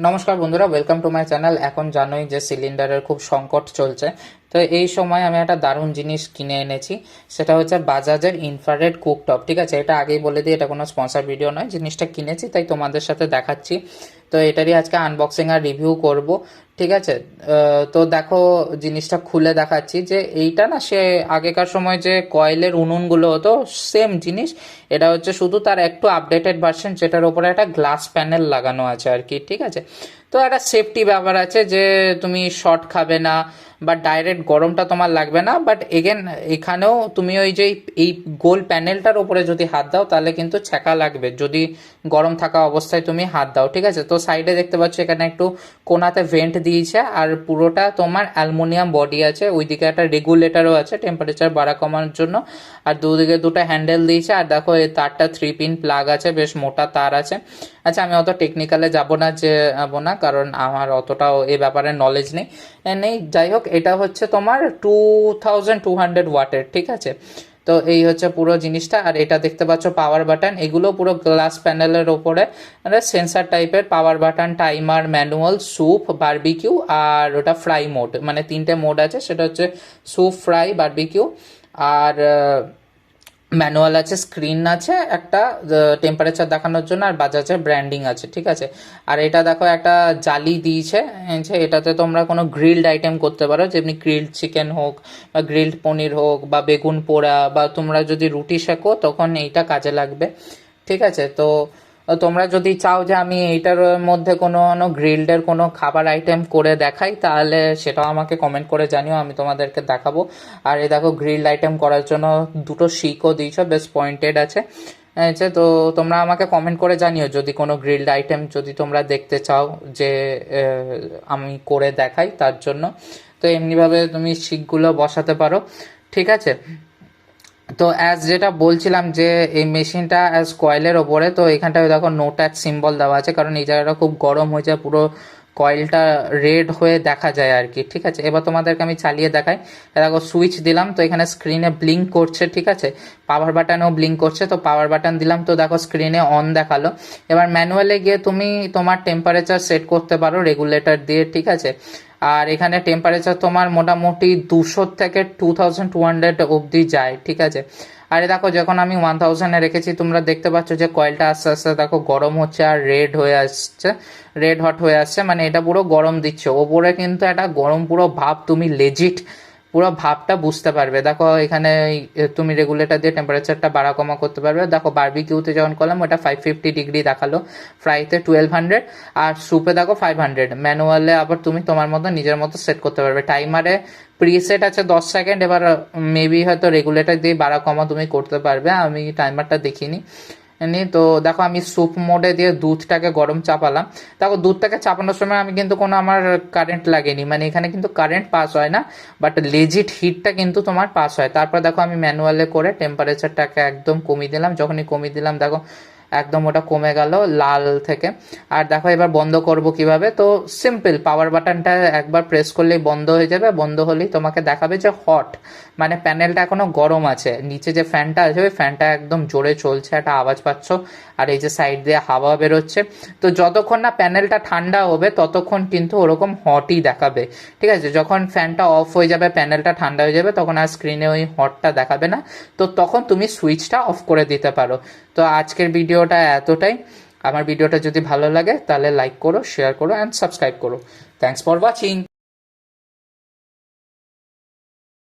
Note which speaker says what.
Speaker 1: নমস্কার বন্ধুরা, welcome to my channel. এখন জানোই যে সিলিন্ডারের খুব সংকট চলছে। তো এই সময় আমি একটা দারুণ জিনিস কিনে এনেছি, সেটা হচ্ছে বাজাজের ইনফ্রারেড কুকটপ। ঠিক আছে, এটা আগেই বলে দিই, এটা কোনো স্পন্সর ভিডিও নয়, জিনিসটা কিনেছি তাই তোমাদের সাথে দেখাচ্ছি। তো এটারই আজকে আনবক্সিং আর রিভিউ করব। ঠিক আছে, তো দেখো জিনিসটা খুলে দেখাচ্ছি যে এইটা না, সে আগেকার সময় যে কয়েলের উনুনগুলো হতো সেম জিনিস। এটা হচ্ছে শুধু তার একটু আপডেটেড ভার্সন, যেটার উপরে একটা গ্লাস প্যানেল লাগানো আছে আর কি। ঠিক আছে, তো একটা সেফটি ব্যাপার আছে যে তুমি শর্ট খাবে না বা ডাইরেক্ট গরমটা তোমার লাগবে না। বাট এগেন এখানেও তুমি ওই যে এই গোল প্যানেলটার উপরে যদি হাত দাও তাহলে কিন্তু ছ্যাঁকা লাগবে যদি গরম থাকা অবস্থায় তুমি হাত দাও। ঠিক আছে, তো সাইডে দেখতে পাচ্ছ এখানে একটু কোনাতে ভেন্ট দিয়েছে, আর পুরোটা তোমার অ্যালুমিনিয়াম বডি আছে। ওইদিকে একটা রেগুলেটরও আছে টেম্পারেচার বাড়া কমানোর জন্য, আর দুদিকে দুটো হ্যান্ডেল দিয়েছে। আর দেখো এই তারটা 3 পিন প্লাগ আছে, বেশ মোটা তার আছে। আচ্ছা, আমি অত টেকনিক্যালে যাবো না, কারণ আমার অতটাও এ ব্যাপারে নলেজ নেই। যাই হোক, এটা হচ্ছে তোমার 2200 ওয়াটের। ঠিক আছে, তো এই হচ্ছে পুরো জিনিসটা। আর এটা দেখতে পাচ্ছ পাওয়ার বাটন, এগুলো পুরো গ্লাস প্যানেলের ওপরে সেন্সার টাইপের power button, timer, manual, soup, barbecue, আর ওটা ফ্রাই মোড, মানে 3টে মোড আছে। সেটা হচ্ছে স্যুপ, ফ্রাই, বারবিকিউ। আর ম্যানুয়াল আছে, স্ক্রিন আছে একটা টেম্পারেচার দেখানোর জন্য, আর বাজাজের ব্র্যান্ডিং আছে। ঠিক আছে, আর এটা দেখো একটা জালি দিয়েছে যে এটাতে তোমরা কোনো গ্রিলড আইটেম করতে পারো, যেমনি গ্রিলড চিকেন হোক বা গ্রিলড পনির হোক বা বেগুন পোড়া, বা তোমরা যদি রুটি শেখো তখন এইটা কাজে লাগবে। ঠিক আছে, তো তোমরা যদি চাও যে আমি এইটার মধ্যে কোনো গ্রিলডের কোনো খাবার আইটেম করে দেখাই, তাহলে সেটাও আমাকে কমেন্ট করে জানিও, আমি তোমাদেরকে দেখাবো। আর এই দেখো গ্রিলড আইটেম করার জন্য দুটো শিকও দিয়েছো, বেশ পয়েন্টেড আছে। আচ্ছা, তো তোমরা আমাকে কমেন্ট করে জানিও যদি কোনো গ্রিলড আইটেম যদি তোমরা দেখতে চাও যে আমি করে দেখাই তার জন্য। তো এমনিভাবে তুমি শিকগুলো বসাতে পারো। ঠিক আছে, তো অ্যাজ যেটা বলছিলাম যে এই মেশিনটা অ্যাজ কয়েলের ওপরে, তো এখানটায় দেখো নো টাচ সিম্বল দেওয়া আছে, কারণ এই জায়গাটা খুব গরম হয়ে যায়, পুরো কয়েলটা রেড হয়ে দেখা যায় আর কি। ঠিক আছে, এবার তোমাদেরকে আমি চালিয়ে দেখাই। দেখো সুইচ দিলাম, তো এখানে স্ক্রিনে ব্লিঙ্ক করছে। ঠিক আছে, পাওয়ার বাটনেও ব্লিঙ্ক করছে, তো পাওয়ার বাটন দিলাম, তো দেখো স্ক্রিনে অন দেখালো। এবার ম্যানুয়ালে গিয়ে তুমি তোমার টেম্পারেচার সেট করতে পারো রেগুলেটর দিয়ে। ঠিক আছে, আর এখানে টেম্পারেচার তোমার মোটামুটি 200 থেকে 2200 অবধি যায়। ঠিক আছে, আরে দেখো যখন আমি 1000-এ রেখেছি, তোমরা দেখতে পাচ্ছ যে কয়েলটা আস্তে আস্তে দেখো গরম হচ্ছে আর রেড হয়ে আসছে, রেড হট হয়ে আসছে, মানে এটা পুরো গরম দিচ্ছে ওপরে, কিন্তু একটা গরম পুরো ভাব, তুমি লেজিট পুরো ভাবটা বুঝতে পারবে। দেখো এখানে তুমি রেগুলেটর দিয়ে টেম্পারেচারটা বাড়া কমা করতে পারবে। দেখো বারবিকিউতে যখন করলাম ওটা 550 ডিগ্রি দেখালো, ফ্রাইতে 1200, আর স্যুপে দেখো 500। ম্যানুয়ালে আবার তুমি তোমার মতো নিজের মতো সেট করতে পারবে। টাইমারে প্রিসেট আছে 10 সেকেন্ড, এবার মেবি হয়তো রেগুলেটর দিয়ে বাড়া কমা তুমি করতে পারবে, আমি টাইমারটা দেখিনি। তো দেখো আমি স্যুপ মোডে দিয়ে দুধটাকে গরম চাপালাম। দেখো দুধটাকে চাপানোর সময় আমি কিন্তু কোনো আমার কারেন্ট লাগেনি, মানে এখানে কিন্তু কারেন্ট পাস হয় না, বাট লেজিট হিটটা কিন্তু তোমার পাস হয়। তারপর দেখো আমি ম্যানুয়ালে করে টেম্পারেচারটাকে একদম কমিয়ে দিলাম, যখনই কমিয়ে দিলাম দেখো একদম ওটা কমে গেল লাল থেকে। আর দেখো এবার বন্ধ করব কিভাবে, তো সিম্পল, পাওয়ার বাটনটা একবার প্রেস করলেই বন্ধ হয়ে যাবে। বন্ধ হলেই তোমাকে দেখাবে যে হট, মানে প্যানেলটা এখনো গরম আছে। নিচে যে ফ্যানটা আছে ওই ফ্যানটা একদম জোরে চলছে, একটা আওয়াজ পাচ্ছ, আর এই যে সাইড দিয়ে হাওয়া বেরোচ্ছে। তো যতক্ষণ না প্যানেলটা ঠান্ডা হবে ততক্ষণ কিন্তু ওরকম হটই দেখাবে। ঠিক আছে, যখন ফ্যানটা অফ হয়ে যাবে, প্যানেলটা ঠান্ডা হয়ে যাবে, তখন আর স্ক্রিনে ওই হটটা দেখাবে না। তো তখন তুমি সুইচটা অফ করে দিতে পারো। তো আজকের ভিডিওটা এতটাই। আমার ভিডিওটা যদি ভালো লাগে তাহলে লাইক করো, শেয়ার করো অ্যান্ড সাবস্ক্রাইব করো। Thanks for watching.